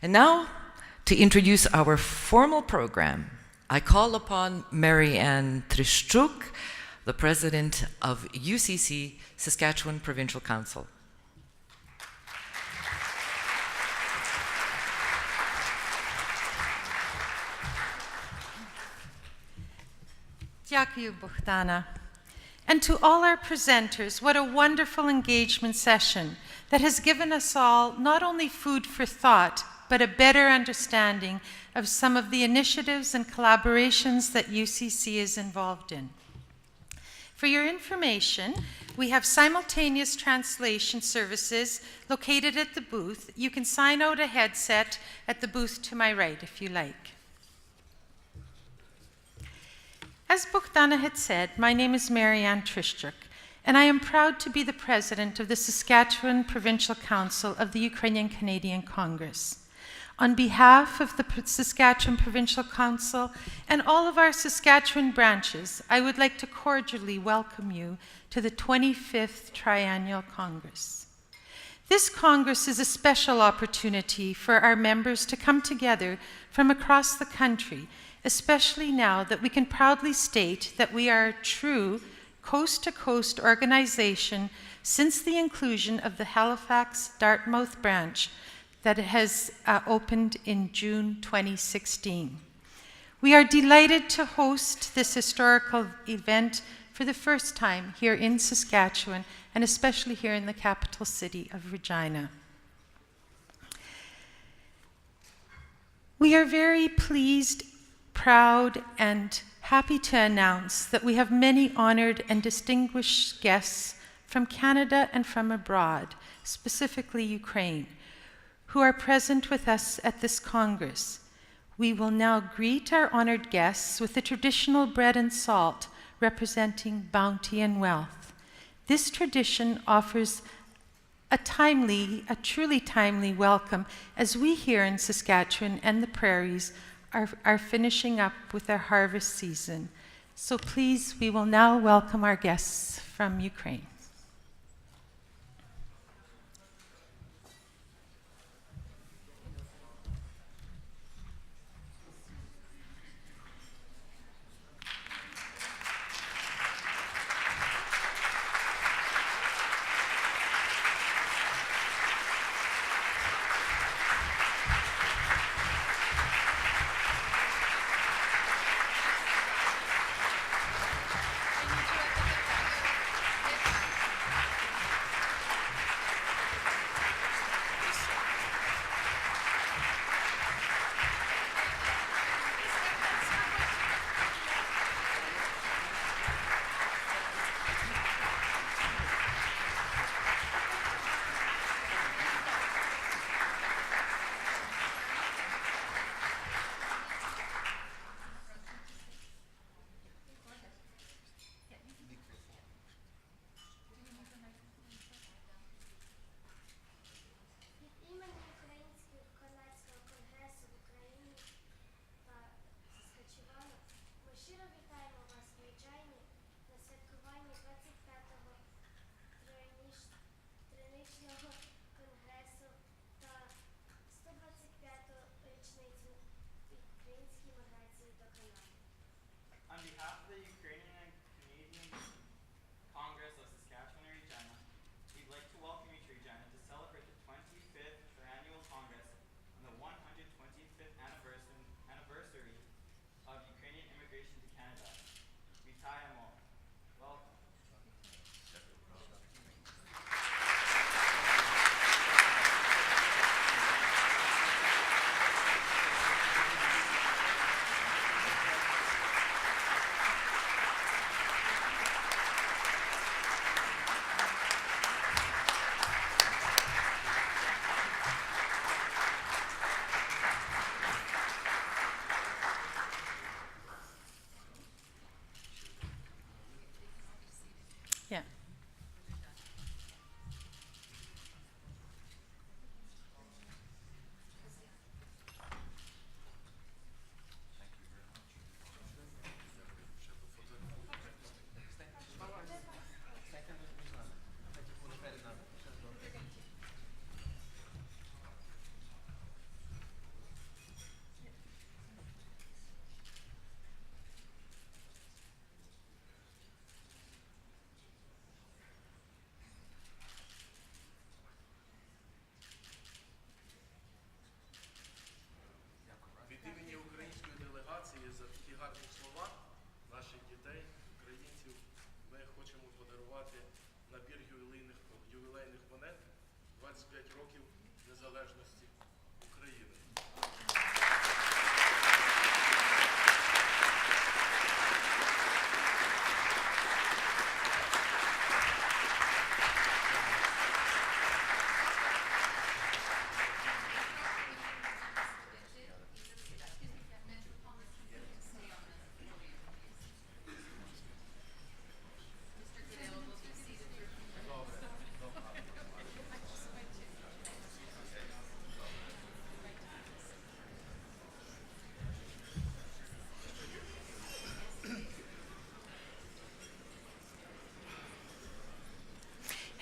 And now, to introduce our formal program, I call upon MaryAnn Trischuk, the president of UCC, Saskatchewan Provincial Council. Дякую, Bohdana. And to all our presenters, what a wonderful engagement session that has given us all not only food for thought, but a better understanding of some of the initiatives and collaborations that UCC is involved in. For your information, we have simultaneous translation services located at the booth. You can sign out a headset at the booth to my right if you like. As Bohdana had said, my name is MaryAnn Trischuk, and I am proud to be the president of the Saskatchewan Provincial Council of the Ukrainian Canadian Congress. On behalf of the Saskatchewan Provincial Council and all of our Saskatchewan branches, I would like to cordially welcome you to the 25th Triennial Congress. This Congress is a special opportunity for our members to come together from across the country, especially now that we can proudly state that we are a true coast-to-coast organization since the inclusion of the Halifax-Dartmouth branch that has opened in June 2016. We are delighted to host this historical event for the first time here in Saskatchewan, and especially here in the capital city of Regina. We are very pleased, proud, and happy to announce that we have many honored and distinguished guests from Canada and from abroad, specifically Ukraine, who are present with us at this Congress. We will now greet our honored guests with the traditional bread and salt representing bounty and wealth. This tradition offers a truly timely welcome as we here in Saskatchewan and the prairies are finishing up with our harvest season. So please, we will now welcome our guests from Ukraine. On behalf of the Ukrainian and Canadian Congress of Saskatchewan and Regina, we'd like to welcome you to Regina to celebrate the 25th Triennial Congress and the 125th anniversary of Ukrainian immigration to Canada. Vitaємо. Welcome. гарні слова наших дітей, українців, ми хочемо подарувати набір ювілейних монет 25 років незалежності України.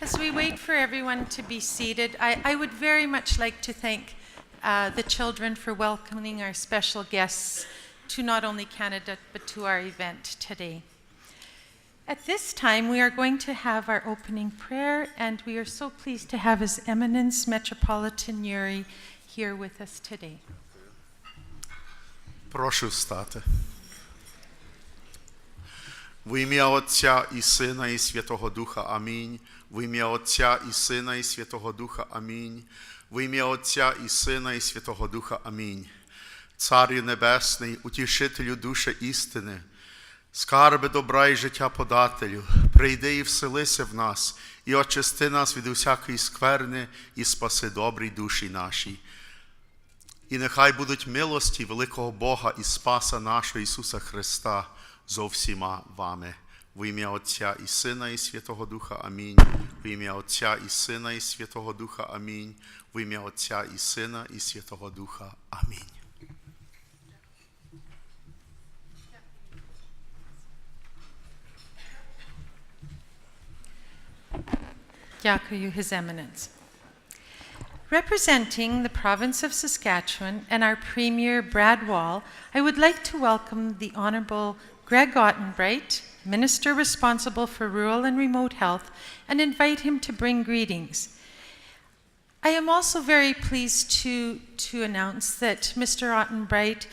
As we wait for everyone to be seated, I would very much like to thank the children for welcoming our special guests to not only Canada, but to our event today. At this time, we are going to have our opening prayer, and we are so pleased to have His Eminence Metropolitan Yurij here with us today. Прошу встати. В ім'я Отця і Сина і Святого Духа. Амінь. В ім'я Отця і Сина і Святого Духа. Амінь. В ім'я Отця і Сина і Святого Духа. Амінь. Царю Небесний, утішителю душі істини, скарби добра і життя подателю, прийди і вселися в нас, і очисти нас від усякої скверни, і спаси добрі душі наші. І нехай будуть милості великого Бога і Спаса нашого Ісуса Христа зо всіма вами. В ім'я Отця і Сина і Святого Духа. Амінь. В ім'я Отця і Сина і Святого Духа. Амінь. В ім'я Отця і Сина і Святого Духа. Амінь. Дякую, His Eminence. Representing the province of Saskatchewan and our Premier Brad Wall, I would like to welcome the Honourable Greg Ottenbreit, Minister responsible for rural and remote health, and invite him to bring greetings. I am also very pleased to announce that Mr. Ottenbreit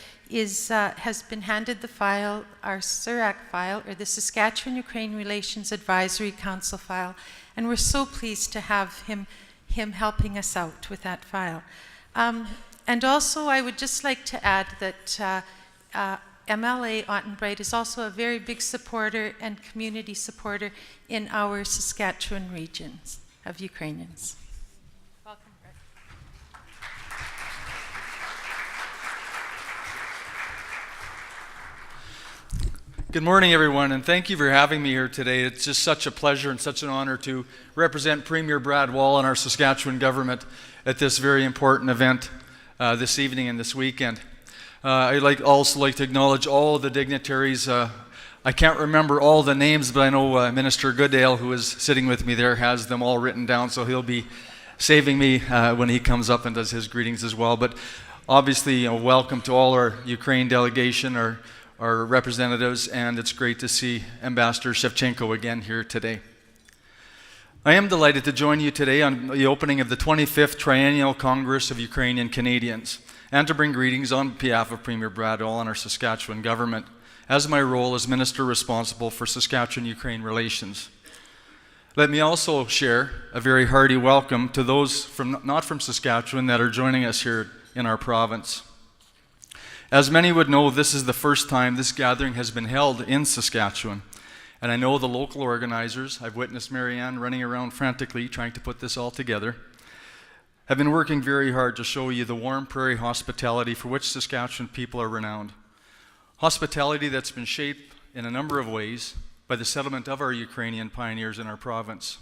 has been handed the file, our SURAC file, or the Saskatchewan-Ukraine Relations Advisory Council file, and we're so pleased to have him helping us out with that file. And also, I would just like to add that MLA Ottenbreit is also a very big supporter and community supporter in our Saskatchewan regions of Ukrainians. Welcome, Greg. Good morning, everyone, and thank you for having me here today. It's just such a pleasure and such an honor to represent Premier Brad Wall and our Saskatchewan government at this very important event this evening and this weekend. I'd also like to acknowledge all of the dignitaries. I can't remember all the names, but I know Minister Goodale, who is sitting with me there, has them all written down, so he'll be saving me when he comes up and does his greetings as well. But obviously, welcome to all our Ukraine delegation, our representatives, and it's great to see Ambassador Shevchenko again here today. I am delighted to join you today on the opening of the 25th Triennial Congress of Ukrainian Canadians, and to bring greetings on behalf of Premier Brad Wall and our Saskatchewan government, as my role as Minister responsible for Saskatchewan-Ukraine relations. Let me also share a very hearty welcome to those not from Saskatchewan that are joining us here in our province. As many would know, this is the first time this gathering has been held in Saskatchewan. And I know the local organizers, I've witnessed MaryAnn running around frantically trying to put this all together, have been working very hard to show you the warm prairie hospitality for which Saskatchewan people are renowned. Hospitality that's been shaped in a number of ways by the settlement of our Ukrainian pioneers in our province.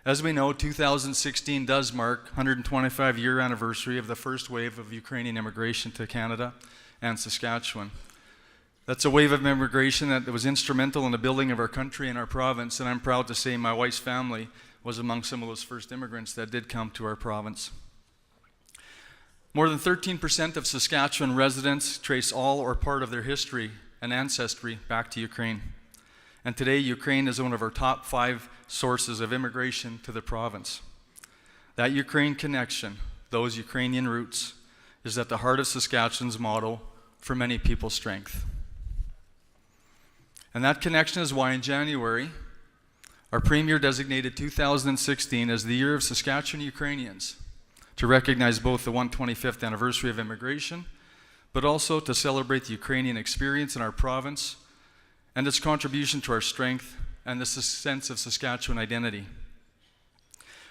As we know, 2016 does mark 125-year anniversary of the first wave of Ukrainian immigration to Canada and Saskatchewan. That's a wave of immigration that was instrumental in the building of our country and our province, and I'm proud to say my wife's family was among some of those first immigrants that did come to our province. More than 13% of Saskatchewan residents trace all or part of their history and ancestry back to Ukraine. And today, Ukraine is one of our top 5 sources of immigration to the province. That Ukraine connection, those Ukrainian roots, is at the heart of Saskatchewan's motto, for many people's strength. And that connection is why in January, our Premier designated 2016 as the Year of Saskatchewan Ukrainians, to recognize both the 125th anniversary of immigration, but also to celebrate the Ukrainian experience in our province and its contribution to our strength and the sense of Saskatchewan identity.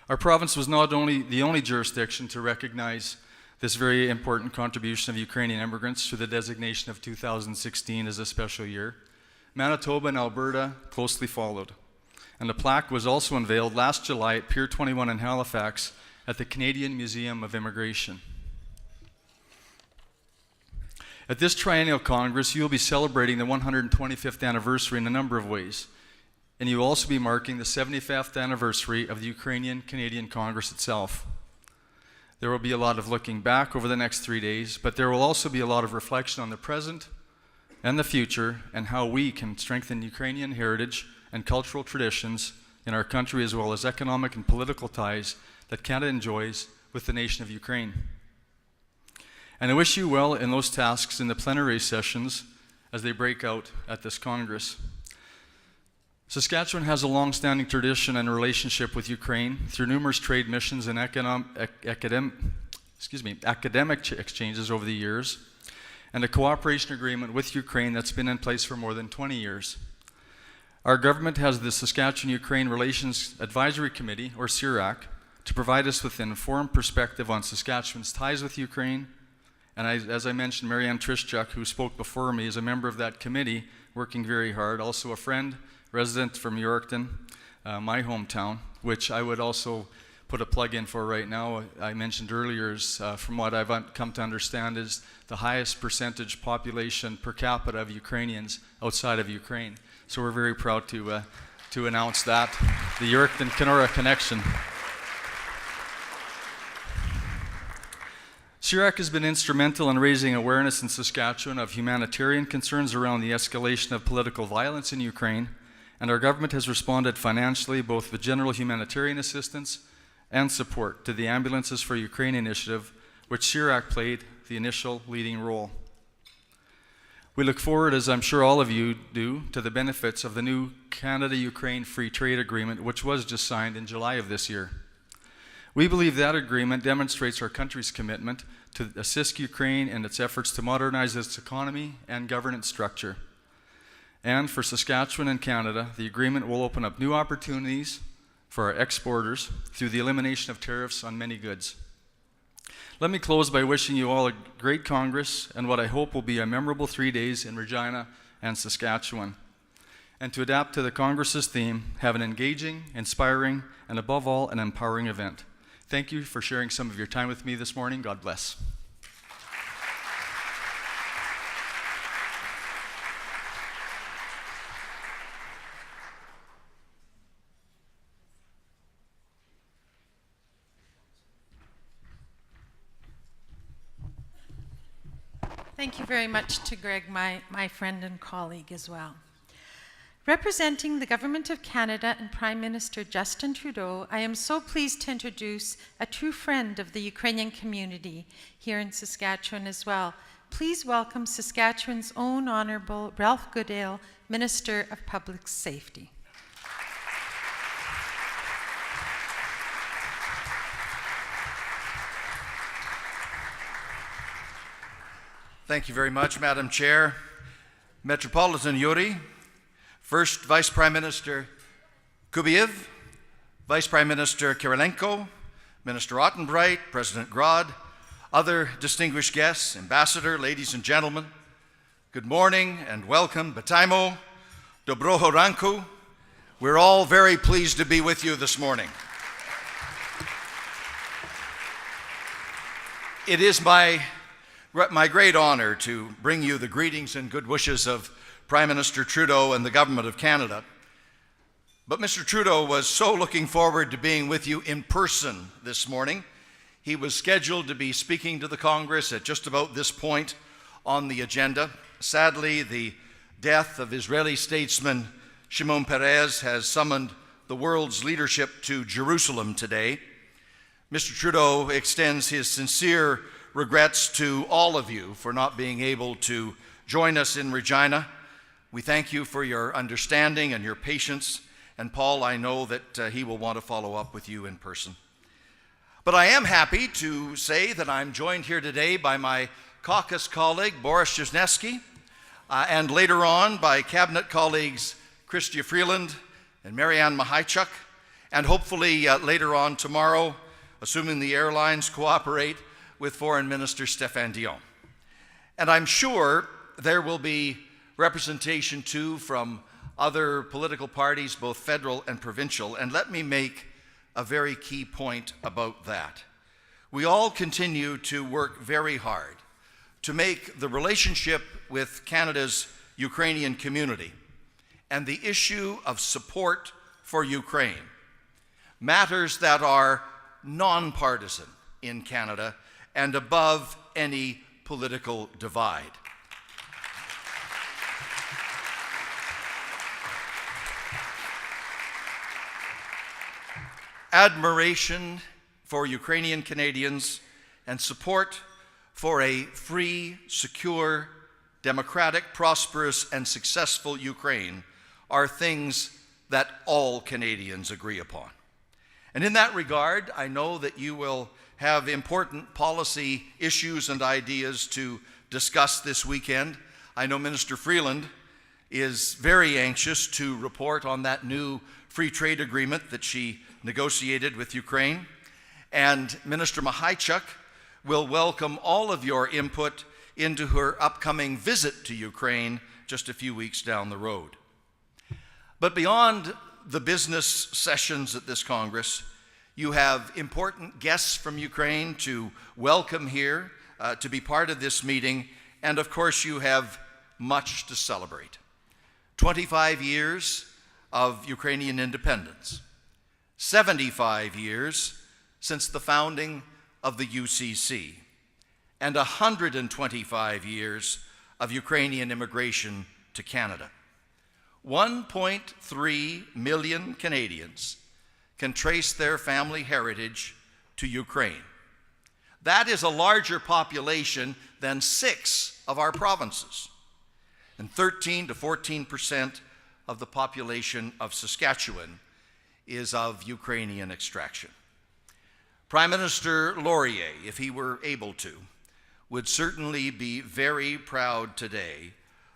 Our province was not only the only jurisdiction to recognize this very important contribution of Ukrainian immigrants through the designation of 2016 as a special year. Manitoba and Alberta closely followed. And a plaque was also unveiled last July at Pier 21 in Halifax at the Canadian Museum of Immigration. At this Triennial Congress, you will be celebrating the 125th anniversary in a number of ways. And you will also be marking the 75th anniversary of the Ukrainian-Canadian Congress itself. There will be a lot of looking back over the next 3 days, but there will also be a lot of reflection on the present and the future and how we can strengthen Ukrainian heritage and cultural traditions in our country, as well as economic and political ties that Canada enjoys with the nation of Ukraine. And I wish you well in those tasks in the plenary sessions as they break out at this Congress. Saskatchewan has a long-standing tradition and relationship with Ukraine through numerous trade missions and academic exchanges over the years, and a cooperation agreement with Ukraine that's been in place for more than 20 years. Our government has the Saskatchewan-Ukraine Relations Advisory Committee, or CIRAC, to provide us with an informed perspective on Saskatchewan's ties with Ukraine. And as I mentioned, MaryAnn Trischuk, who spoke before me, is a member of that committee, working very hard, also a friend, resident from Yorkton, my hometown, which I would also put a plug in for right now. I mentioned earlier, from what I've come to understand, is the highest percentage population per capita of Ukrainians outside of Ukraine. So we're very proud to announce that, the Yorkton-Kenora connection. CIRAC has been instrumental in raising awareness in Saskatchewan of humanitarian concerns around the escalation of political violence in Ukraine, and our government has responded financially both with general humanitarian assistance and support to the Ambulances for Ukraine initiative, which CIRAC played the initial leading role. We look forward, as I'm sure all of you do, to the benefits of the new Canada-Ukraine Free Trade Agreement, which was just signed in July of this year. We believe that agreement demonstrates our country's commitment to assist Ukraine in its efforts to modernize its economy and governance structure. And for Saskatchewan and Canada, the agreement will open up new opportunities for our exporters through the elimination of tariffs on many goods. Let me close by wishing you all a great Congress and what I hope will be a memorable 3 days in Regina and Saskatchewan. And to adapt to the Congress's theme, have an engaging, inspiring, and above all, an empowering event. Thank you for sharing some of your time with me this morning. God bless. Thank you very much to Greg, my friend and colleague as well. Representing the Government of Canada and Prime Minister Justin Trudeau, I am so pleased to introduce a true friend of the Ukrainian community here in Saskatchewan as well. Please welcome Saskatchewan's own Honourable Ralph Goodale, Minister of Public Safety. Thank you very much, Madam Chair. Metropolitan Yurij, First Vice Prime Minister Kubiv, Vice Prime Minister Kyrylenko, Minister Ottenbreit, President Grod, other distinguished guests, Ambassador, ladies and gentlemen, good morning and welcome. Bataimo, Dobroho Ranku. We're all very pleased to be with you this morning. It is my great honor to bring you the greetings and good wishes of Prime Minister Trudeau and the Government of Canada. But Mr. Trudeau was so looking forward to being with you in person this morning. He was scheduled to be speaking to the Congress at just about this point on the agenda. Sadly, the death of Israeli statesman Shimon Peres has summoned the world's leadership to Jerusalem today. Mr. Trudeau extends his sincere regrets to all of you for not being able to join us in Regina. We thank you for your understanding and your patience, and Paul, I know that he will want to follow up with you in person. But I am happy to say that I'm joined here today by my caucus colleague, Boris Jesneski, and later on by cabinet colleagues Chrystia Freeland and MaryAnn Mahaichuk, and hopefully later on tomorrow, assuming the airlines cooperate, with Foreign Minister Stepan Dion. And I'm sure there will be representation too from other political parties, both federal and provincial, and let me make a very key point about that. We all continue to work very hard to make the relationship with Canada's Ukrainian community and the issue of support for Ukraine matters that are nonpartisan in Canada and above any political divide. Admiration for Ukrainian Canadians and support for a free, secure, democratic, prosperous, and successful Ukraine are things that all Canadians agree upon. And in that regard, I know that you will have important policy issues and ideas to discuss this weekend. I know Minister Freeland is very anxious to report on that new free trade agreement that she negotiated with Ukraine. And Minister Mahaichuk will welcome all of your input into her upcoming visit to Ukraine just a few weeks down the road. But beyond the business sessions at this Congress, you have important guests from Ukraine to welcome here, to be part of this meeting, and of course you have much to celebrate. 25 years of Ukrainian independence, 75 years since the founding of the UCC, and 125 years of Ukrainian immigration to Canada. 1.3 million Canadians can trace their family heritage to Ukraine. That is a larger population than 6 of our provinces, and 13 to 14% of the population of Saskatchewan is of Ukrainian extraction. Prime Minister Laurier, if he were able to, would certainly be very proud today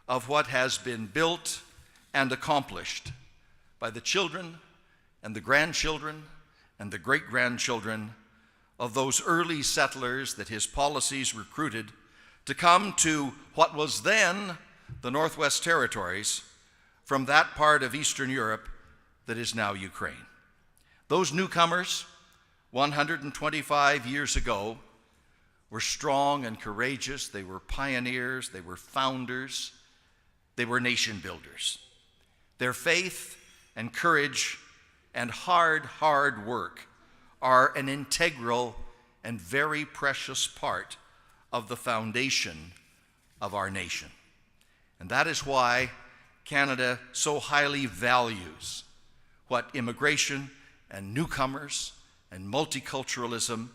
of what has been built and accomplished by the children and the grandchildren and the great-grandchildren of those early settlers that his policies recruited to come to what was then the Northwest Territories from that part of Eastern Europe that is now Ukraine. Those newcomers, 125 years ago, were strong and courageous. They were pioneers, they were founders, they were nation builders. Their faith and courage and hard work are an integral and very precious part of the foundation of our nation. And that is why Canada so highly values what immigration and newcomers and multiculturalism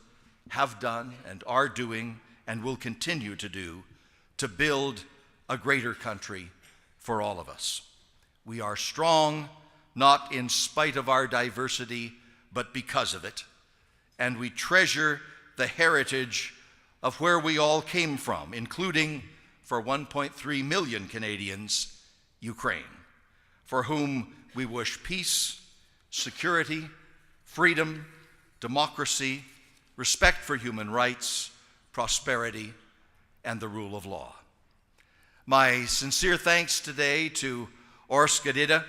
have done and are doing and will continue to do to build a greater country for all of us. We are strong, not in spite of our diversity, but because of it. And we treasure the heritage of where we all came from, including, for 1.3 million Canadians, Ukraine, for whom we wish peace, security, freedom, democracy, respect for human rights, prosperity, and the rule of law. My sincere thanks today to Ors Goodale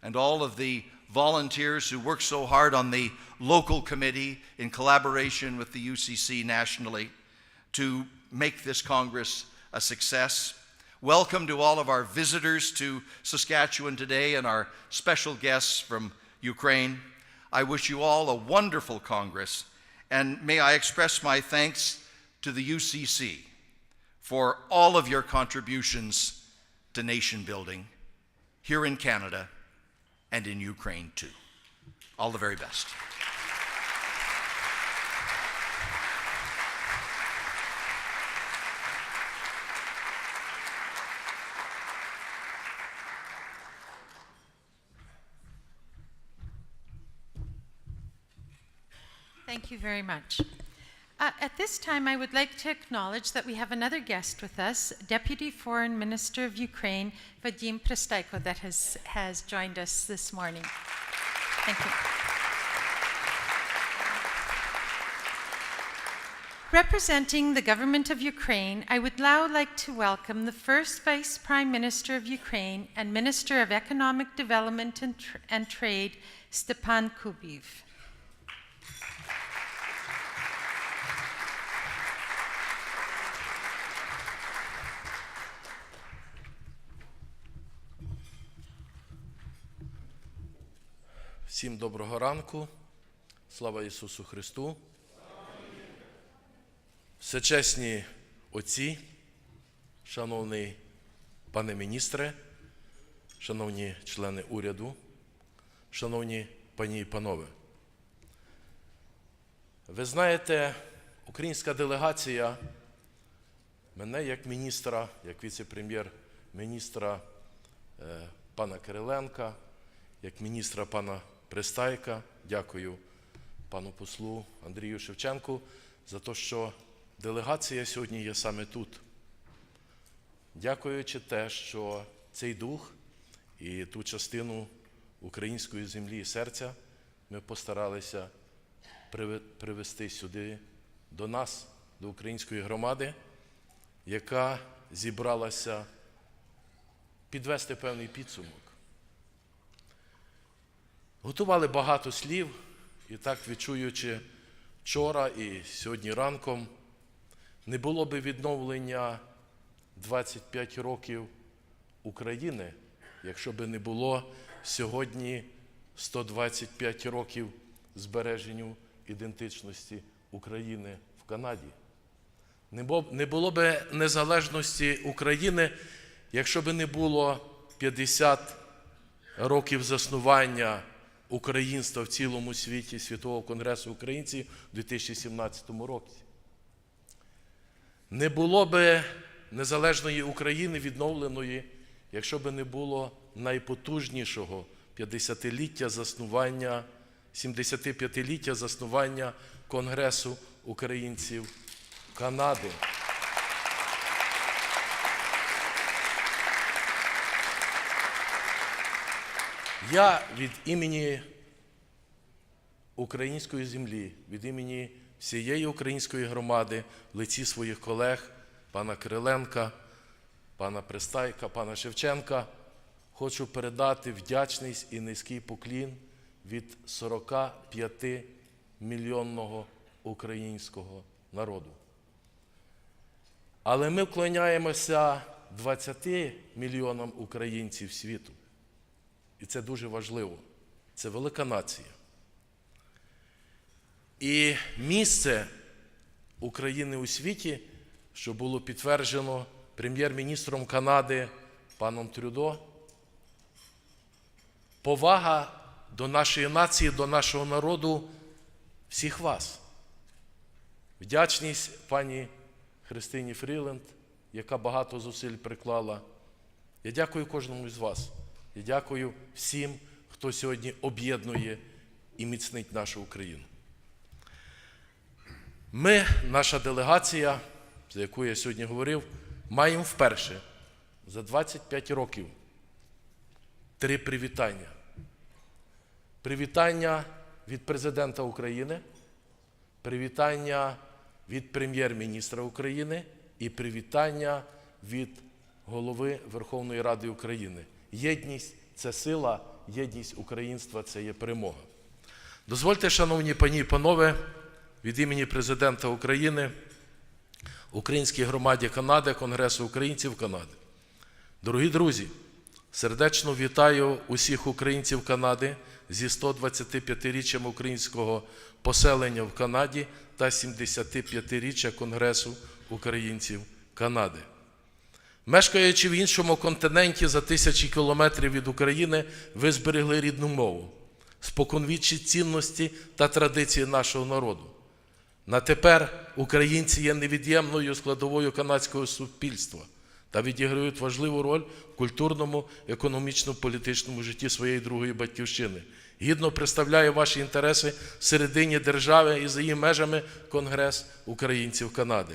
and all of the volunteers who work so hard on the local committee in collaboration with the UCC nationally to make this Congress a success. Welcome to all of our visitors to Saskatchewan today and our special guests from Ukraine. I wish you all a wonderful Congress, and may I express my thanks to the UCC for all of your contributions to nation building here in Canada and in Ukraine too. All the very best. Thank you very much. At this time, I would like to acknowledge that we have another guest with us, Deputy Foreign Minister of Ukraine, Vadim Pristaiko, that has joined us this morning. Thank you. Representing the government of Ukraine, I would now like to welcome the first Vice Prime Minister of Ukraine and Minister of Economic Development and Trade, Stepan Kubiv. Всім доброго ранку. Слава Ісусу Христу. Всечесні отці, шановний пане міністре, шановні члени уряду, шановні пані і панове. Ви знаєте, українська делегація мене як міністра, як віце-прем'єр-міністра пана Kyrylenka, як міністра пана Пристайка, дякую пану послу Андрію Шевченку за те, що делегація сьогодні є саме тут. Дякуючи те, що цей дух і ту частину української землі і серця ми постаралися привести сюди, до нас, до української громади, яка зібралася підвести певний підсумок. Готували багато слів, і так відчуючи вчора і сьогодні ранком, не було би відновлення 25 років України, якщо би не було сьогодні 125 років збереженню ідентичності України в Канаді. Не було би незалежності України, якщо би не було 50 років заснування українства в цілому світі, Світового конгресу українців у 2017 році. Не було би незалежної України відновленої, якщо би не було найпотужнішого 75-ліття заснування Конгресу українців Канади. Я від імені української землі, від імені всієї української громади в лиці своїх колег, пана Kyrylenka, пана Пристайка, пана Шевченка, хочу передати вдячність і низький поклін від 45-мільйонного українського народу. Але ми вклоняємося 20 мільйонам українців світу. І це дуже важливо. Це велика нація. І місце України у світі, що було підтверджено прем'єр-міністром Канади паном Трюдо, повага до нашої нації, до нашого народу, всіх вас. Вдячність пані Христині Фріланд, яка багато зусиль приклала. Я дякую кожному з вас. Я дякую всім, хто сьогодні об'єднує і міцнить нашу Україну. Ми, наша делегація, за яку я сьогодні говорив, маємо вперше за 25 років 3 привітання. Привітання від президента України, привітання від прем'єр-міністра України і привітання від голови Верховної Ради України. Єдність – це сила, єдність українства – це є перемога. Дозвольте, шановні пані і панове, від імені президента України, Українській громаді Канади, Конгресу українців Канади. Дорогі друзі, сердечно вітаю усіх українців Канади зі 125-річчям українського поселення в Канаді та 75-річчя Конгресу українців Канади. Мешкаючи в іншому континенті за тисячі кілометрів від України, ви зберегли рідну мову, споконвічні цінності та традиції нашого народу. На тепер українці є невід'ємною складовою канадського суспільства та відіграють важливу роль в культурному, економічному, політичному житті своєї другої батьківщини. Гідно представляє ваші інтереси всередині держави і за її межами Конгрес українців Канади.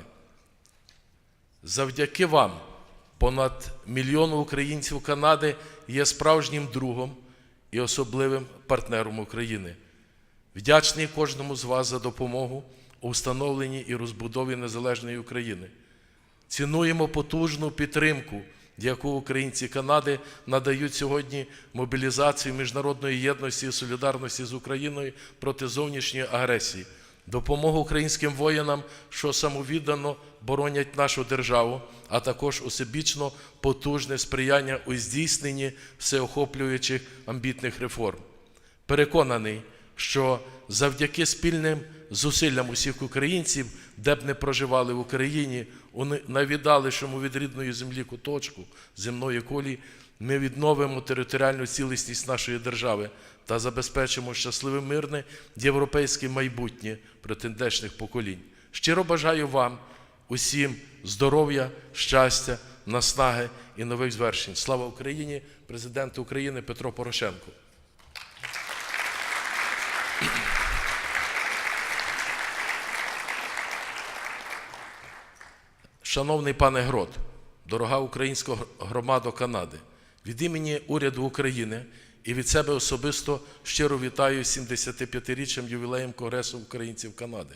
Завдяки вам понад 1 мільйон українців Канади є справжнім другом і особливим партнером України. Вдячний кожному з вас за допомогу у встановленні і розбудові незалежної України. Цінуємо потужну підтримку, яку українці Канади надають сьогодні мобілізації міжнародної єдності і солідарності з Україною проти зовнішньої агресії, допомогу українським воїнам, що самовіддано боронять нашу державу, а також усебічно потужне сприяння у здійсненні всеохоплюючих амбітних реформ. Переконаний, що завдяки спільним зусиллям усіх українців, де б не проживали в Україні, у найвіддаленішому від рідної землі куточку земної кулі, ми відновимо територіальну цілісність нашої держави та забезпечимо щасливе, мирне європейське майбутнє претендентних поколінь. Щиро бажаю вам усім здоров'я, щастя, наснаги і нових звершень. Слава Україні! Президент України Петро Порошенко. Шановний пане Грод, дорога українська громада Канади, від імені уряду України і від себе особисто щиро вітаю з 75-річчям ювілеєм Конгресу українців Канади.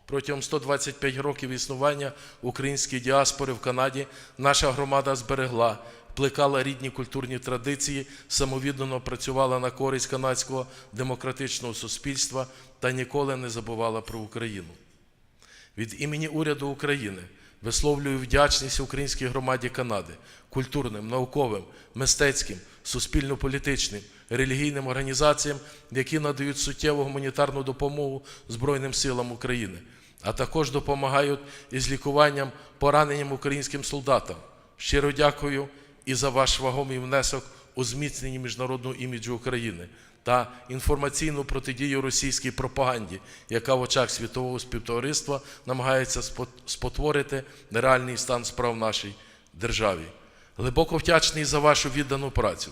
Протягом 125 років існування української діаспори в Канаді наша громада зберегла, плекала рідні культурні традиції, самовіддано працювала на користь канадського демократичного суспільства та ніколи не забувала про Україну. Від імені уряду України висловлюю вдячність українській громаді Канади, культурним, науковим, мистецьким, суспільно-політичним, релігійним організаціям, які надають суттєву гуманітарну допомогу Збройним силам України, а також допомагають із лікуванням пораненим українським солдатам. Щиро дякую і за ваш вагомий внесок у зміцненні міжнародного іміджу України та інформаційну протидію російській пропаганді, яка в очах світового співтовариства намагається спотворити нереальний стан справ в нашій державі. Глибоко вдячний за вашу віддану працю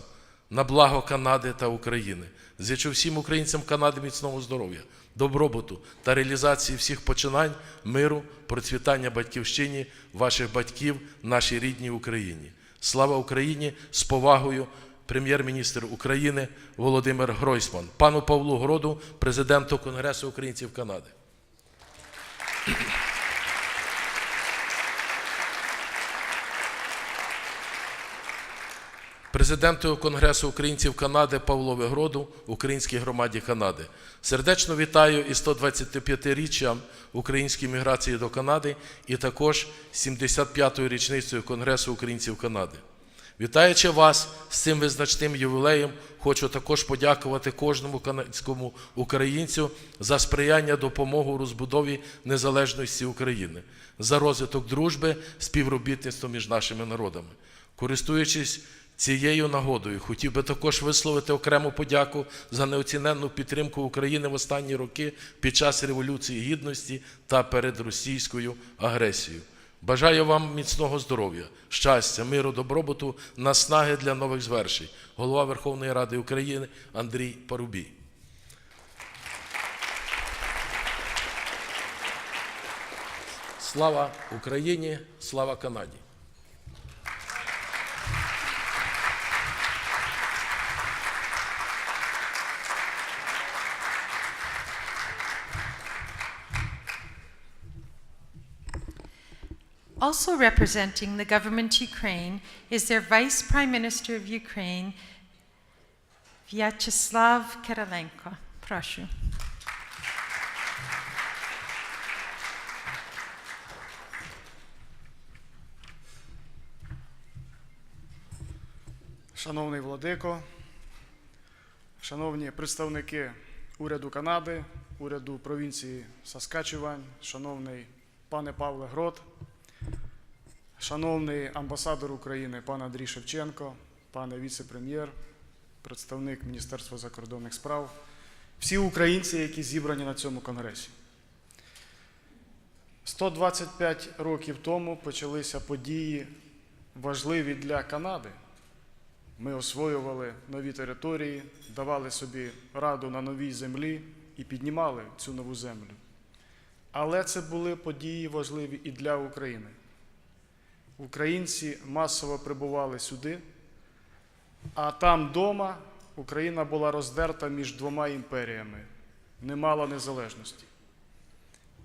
на благо Канади та України. Зичу всім українцям Канади міцного здоров'я, добробуту та реалізації всіх починань, миру, процвітання батьківщині, ваших батьків, нашій рідній Україні. Слава Україні! З повагою, прем'єр-міністр України Володимир Гройсман. Пану Павлу Гроду, президенту Конгресу українців Канади. Президенту Конгресу українців Канади Павлові Гроду, українській громаді Канади. Сердечно вітаю із 125-річчям української міграції до Канади і також 75-ю річницею Конгресу українців Канади. Вітаючи вас з цим визначним ювілеєм, хочу також подякувати кожному канадському українцю за сприяння допомогу у розбудові незалежності України, за розвиток дружби, співробітництва між нашими народами. Користуючись цією нагодою, хотів би також висловити окрему подяку за неоціненну підтримку України в останні роки під час Революції Гідності та перед російською агресією. Бажаю вам міцного здоров'я, щастя, миру, добробуту, наснаги для нових звершень. Голова Верховної Ради України Андрій Парубій. Слава Україні, слава Канаді! Also representing the government Ukraine is their Vice Prime Minister of Ukraine, Vyacheslav Kyrylenko. Прошу. Шановний владико, шановні представники уряду Канади, уряду провінції Saskatchewan, шановний пане Павле Грод, шановний амбасадор України пан Андрій Шевченко, пане віце-прем'єр, представник Міністерства закордонних справ, всі українці, які зібрані на цьому конгресі. 125 років тому почалися події важливі для Канади. Ми освоювали нові території, давали собі раду на новій землі і піднімали цю нову землю. Але це були події важливі і для України. Українці масово прибували сюди, а там вдома Україна була роздерта між двома імперіями, не мала незалежності.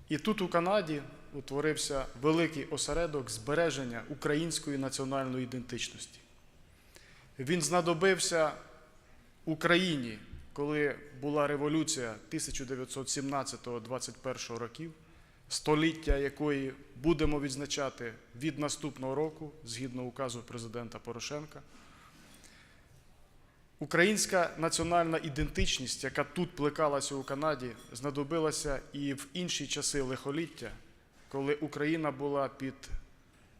І тут у Канаді утворився великий осередок збереження української національної ідентичності. Він знадобився Україні, коли була революція 1917-21 років, століття якої будемо відзначати від наступного року, згідно указу президента Порошенка. Українська національна ідентичність, яка тут плекалася у Канаді, знадобилася і в інші часи лихоліття, коли Україна була під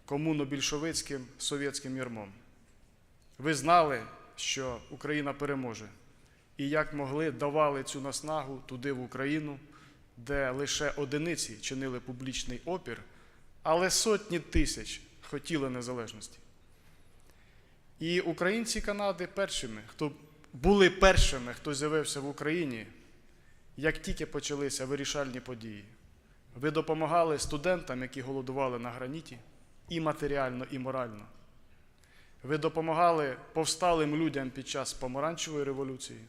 комуно-більшовицьким совєтським ярмом. Ви знали, що Україна переможе, і як могли давали цю наснагу туди, в Україну, де лише одиниці чинили публічний опір, але сотні тисяч хотіли незалежності. І українці Канади були першими, хто з'явився в Україні, як тільки почалися вирішальні події. Ви допомагали студентам, які голодували на граніті, і матеріально, і морально. Ви допомагали повсталим людям під час Помаранчевої революції.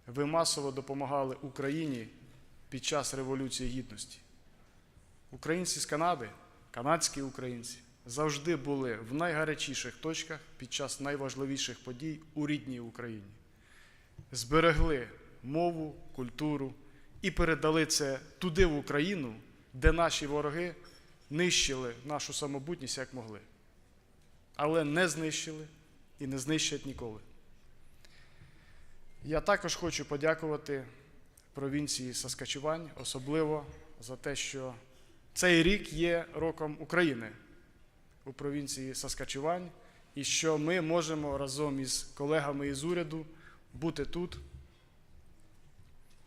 Ви масово допомагали Україні під час Революції Гідності. Українці з Канади, канадські українці, завжди були в найгарячіших точках під час найважливіших подій у рідній Україні. Зберегли мову, культуру і передали це туди, в Україну, де наші вороги нищили нашу самобутність, як могли. Але не знищили і не знищать ніколи. Я також хочу подякувати провінції Saskatchewan, особливо за те, що цей рік є роком України у провінції Saskatchewan, і що ми можемо разом із колегами із уряду бути тут,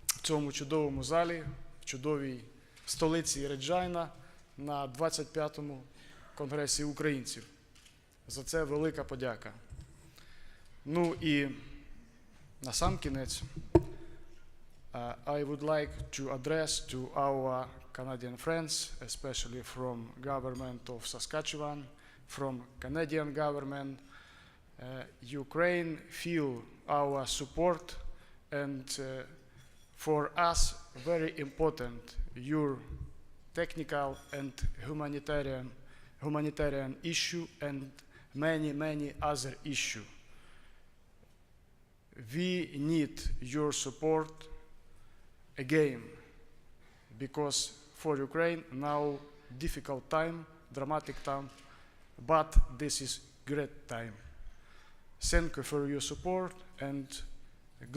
в цьому чудовому залі, в чудовій столиці Regina на 25-му конгресі українців. За це велика подяка. Ну і насамкінець, I would like to address to our Canadian friends, especially from government of Saskatchewan, from Canadian government. Ukraine feel our support, and for us very important your technical and humanitarian issue and many other issues. We need your support again, because for Ukraine now difficult time, dramatic time, but this is great time. Thank you for your support, and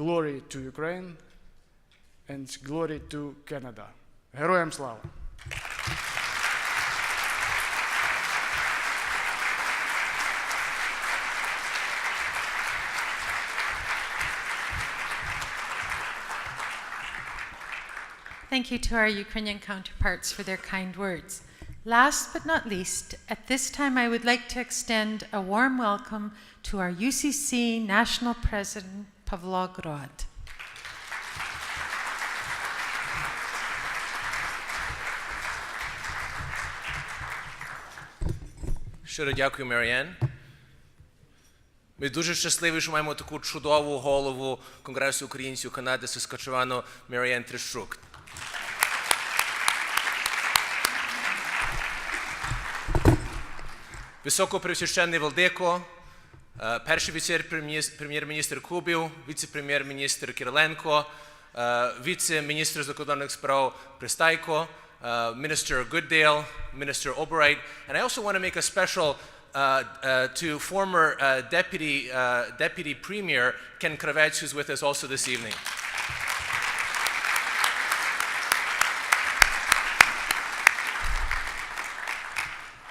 glory to Ukraine and glory to Canada. Героям слава! Thank you to our Ukrainian counterparts for their kind words. Last but not least, at this time I would like to extend a warm welcome to our UCC National President, Pavlo Grod. Щиро дякую, MaryAnn. Ми дуже щасливі, що маємо таку чудову голову Конгресу українців Канади Saskatchewan MaryAnn Trischuk. Високопресвященний владико, перший віце-прем'єр-міністр Kubiv, віце-прем'єр-міністр Kyrylenko, віце-міністр закордонних справ Пристайко, Minister Goodale, Minister Ottenbreit, and I also want to make a special to former Deputy Premier Ken Kravets, who's with us also this evening.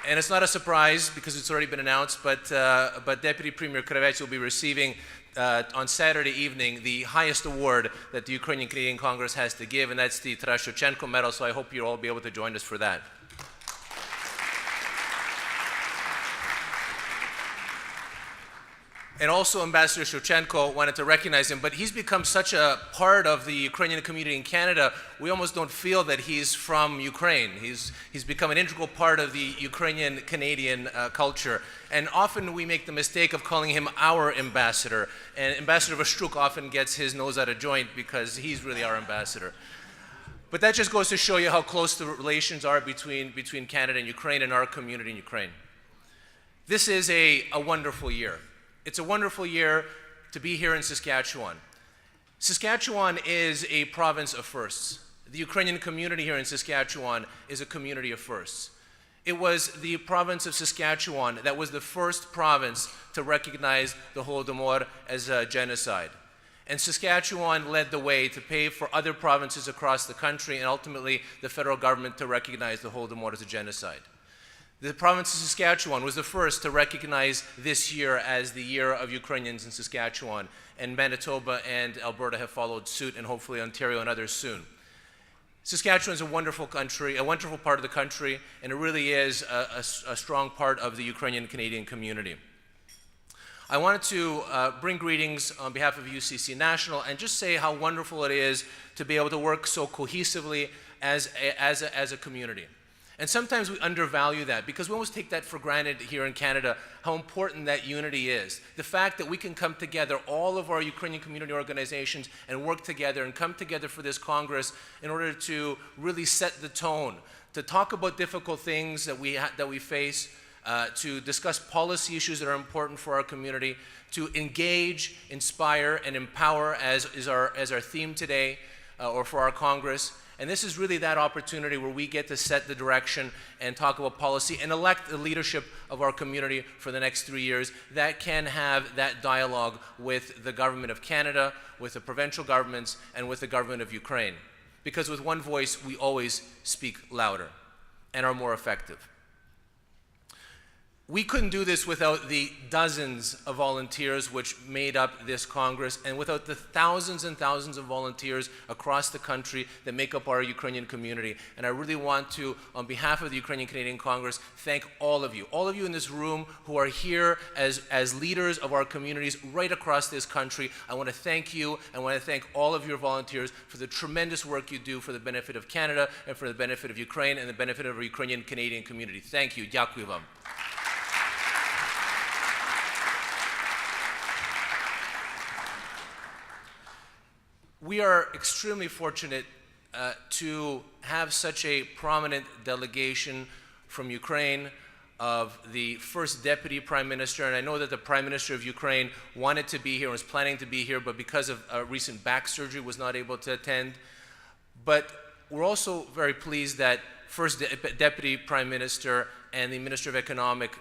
And it's not a surprise because it's already been announced, but Deputy Premier Kravets will be receiving on Saturday evening the highest award that the Ukrainian Canadian Congress has to give, and that's the Trischuk medal, so I hope you'll all be able to join us for that. And also Ambassador Shevchenko wanted to recognize him, but he's become such a part of the Ukrainian community in Canada, we almost don't feel that he's from Ukraine. He's become an integral part of the Ukrainian-Canadian culture. And often we make the mistake of calling him our ambassador. And Ambassador Vyacheslav often gets his nose out of joint because he's really our ambassador. But that just goes to show you how close the relations are between Canada and Ukraine and our community in Ukraine. This is a wonderful year. It's a wonderful year to be here in Saskatchewan. Saskatchewan is a province of firsts. The Ukrainian community here in Saskatchewan is a community of firsts. It was the province of Saskatchewan that was the first province to recognize the Holodomor as a genocide. And Saskatchewan led the way to pave for other provinces across the country and ultimately the federal government to recognize the Holodomor as a genocide. The province of Saskatchewan was the first to recognize this year as the year of Ukrainians in Saskatchewan, and Manitoba and Alberta have followed suit, and hopefully Ontario and others soon. Saskatchewan is a wonderful country, a wonderful part of the country, and it really is a strong part of the Ukrainian-Canadian community. I wanted to bring greetings on behalf of UCC National and just say how wonderful it is to be able to work so cohesively as a community. And sometimes we undervalue that because we almost take that for granted here in Canada, how important that unity is. The fact that we can come together, all of our Ukrainian community organizations, and work together and come together for this Congress in order to really set the tone, to talk about difficult things that we face, to discuss policy issues that are important for our community, to engage, inspire, and empower as our theme today, or for our Congress. And this is really that opportunity where we get to set the direction and talk about policy and elect the leadership of our community for the next 3 years that can have that dialogue with the government of Canada, with the provincial governments, and with the government of Ukraine. Because with one voice, we always speak louder and are more effective. We couldn't do this without the dozens of volunteers which made up this Congress, and without the thousands and thousands of volunteers across the country that make up our Ukrainian community. And I really want to, on behalf of the Ukrainian Canadian Congress, thank all of you in this room who are here as leaders of our communities right across this country. I want to thank you. I want to thank all of your volunteers for the tremendous work you do for the benefit of Canada and for the benefit of Ukraine and the benefit of our Ukrainian Canadian community. Thank you. Дякую вам. We are extremely fortunate to have such a prominent delegation from Ukraine of the first Deputy Prime Minister, and I know that the Prime Minister of Ukraine wanted to be here and was planning to be here, but because of recent back surgery was not able to attend. But we're also very pleased that first Deputy Prime Minister and the Minister of Economic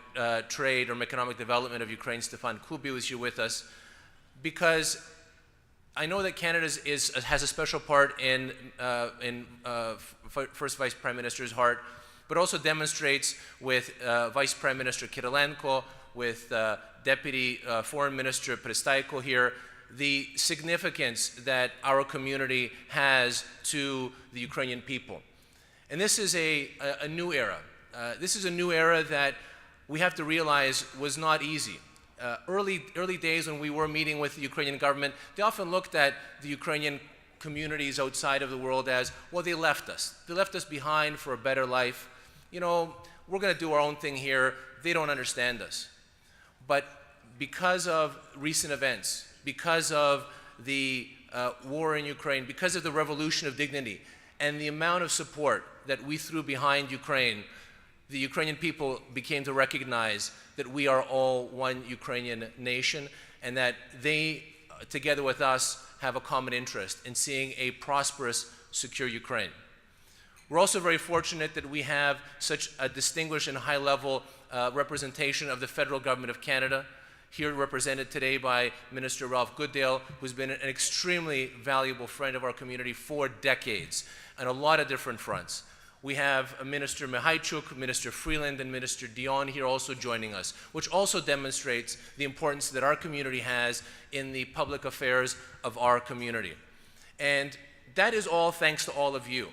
Trade or Economic Development of Ukraine, Stepan, Kubiv, is here with us, because I know that Canada has a special part in First Vice Prime Minister's heart, but also demonstrates with Vice Prime Minister Kyrylenko, with Deputy Foreign Minister Pristaiko here, the significance that our community has to the Ukrainian people. And this is a new era. This is a new era that we have to realize was not easy. Early days when we were meeting with the Ukrainian government, they often looked at the Ukrainian communities outside of the world as, well, they left us. They left us behind for a better life. You know, we're going to do our own thing here. They don't understand us. But because of recent events, because of the war in Ukraine, because of the revolution of dignity, and the amount of support that we threw behind Ukraine, the Ukrainian people became to recognize that we are all one Ukrainian nation and that they, together with us, have a common interest in seeing a prosperous, secure Ukraine. We're also very fortunate that we have such a distinguished and high-level representation of the federal government of Canada, here represented today by Minister Ralph Goodale, who's been an extremely valuable friend of our community for decades on a lot of different fronts. We have Minister Mihailchuk, Minister Freeland, and Minister Dion here also joining us, which also demonstrates the importance that our community has in the public affairs of our community. And that is all thanks to all of you.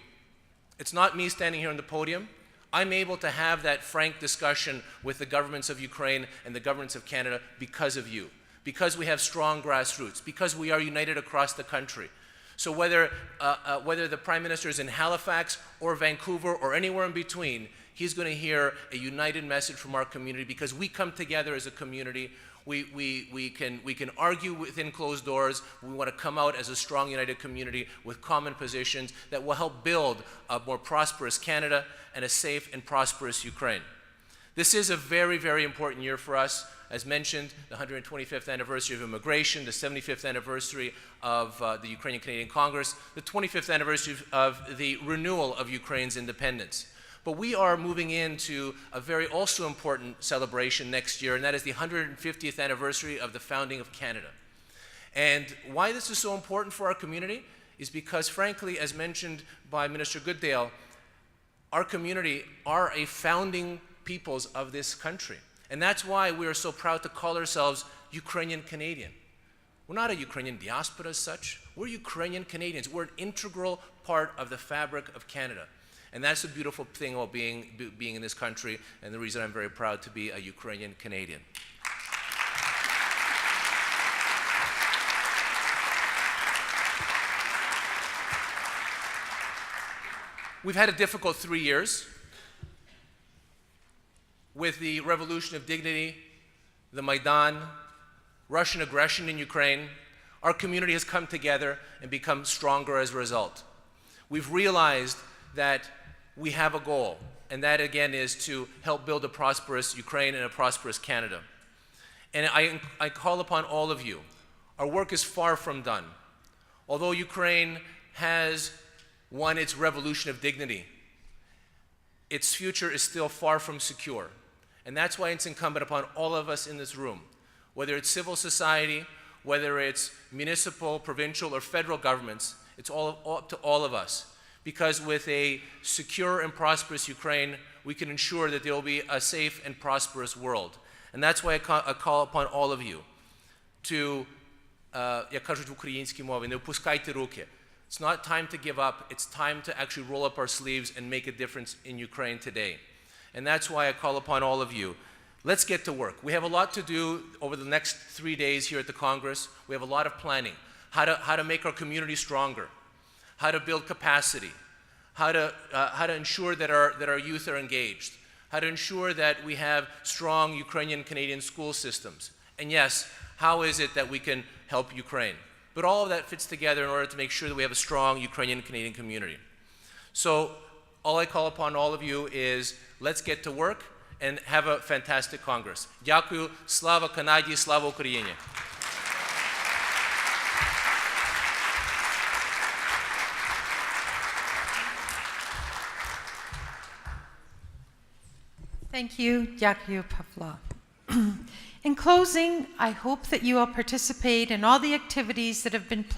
It's not me standing here on the podium. I'm able to have that frank discussion with the governments of Ukraine and the governments of Canada because of you. because we have strong grassroots, because we are united across the country. So whether the Prime Minister is in Halifax or Vancouver or anywhere in between, he's going to hear a united message from our community because we come together as a community. We can argue within closed doors. We want to come out as a strong, united community with common positions that will help build a more prosperous Canada and a safe and prosperous Ukraine. This is a very, very important year for us. As mentioned, the 125th anniversary of immigration, the 75th anniversary of the Ukrainian-Canadian Congress, the 25th anniversary of the renewal of Ukraine's independence. But we are moving into a very also important celebration next year, and that is the 150th anniversary of the founding of Canada. And why this is so important for our community is because, frankly, as mentioned by Minister Goodale, our community are a founding peoples of this country. And that's why we are so proud to call ourselves Ukrainian Canadian. We're not a Ukrainian diaspora as such. We're Ukrainian Canadians. We're an integral part of the fabric of Canada. And that's the beautiful thing about being in this country, and the reason I'm very proud to be a Ukrainian Canadian. We've had a difficult 3 years with the Revolution of Dignity, the Maidan, Russian aggression in Ukraine. Our community has come together and become stronger as a result. We've realized that we have a goal, and that again is to help build a prosperous Ukraine and a prosperous Canada. And I call upon all of you. Our work is far from done. Although Ukraine has won its revolution of dignity, its future is still far from secure. And that's why it's incumbent upon all of us in this room, whether it's civil society, whether it's municipal, provincial, or federal governments, it's all up to all of us. Because with a secure and prosperous Ukraine, we can ensure that there will be a safe and prosperous world. And that's why I call upon all of you to, як кажуть в українській мові, не опускайте руки. It's not time to give up, it's time to actually roll up our sleeves and make a difference in Ukraine today. And that's why I call upon all of you. Let's get to work. We have a lot to do over the next 3 days here at the Congress. We have a lot of planning. How to make our community stronger, how to build capacity, how to ensure that our youth are engaged, how to ensure that we have strong Ukrainian-Canadian school systems. And yes, how is it that we can help Ukraine? But all of that fits together in order to make sure that we have a strong Ukrainian-Canadian community. So all I call upon all of you is let's get to work and have a fantastic Congress. Дякую. Слава Канаді, слава Україні. Thank you, Dякую, Pavlo. In closing, I hope that you will participate in all the activities that have been planned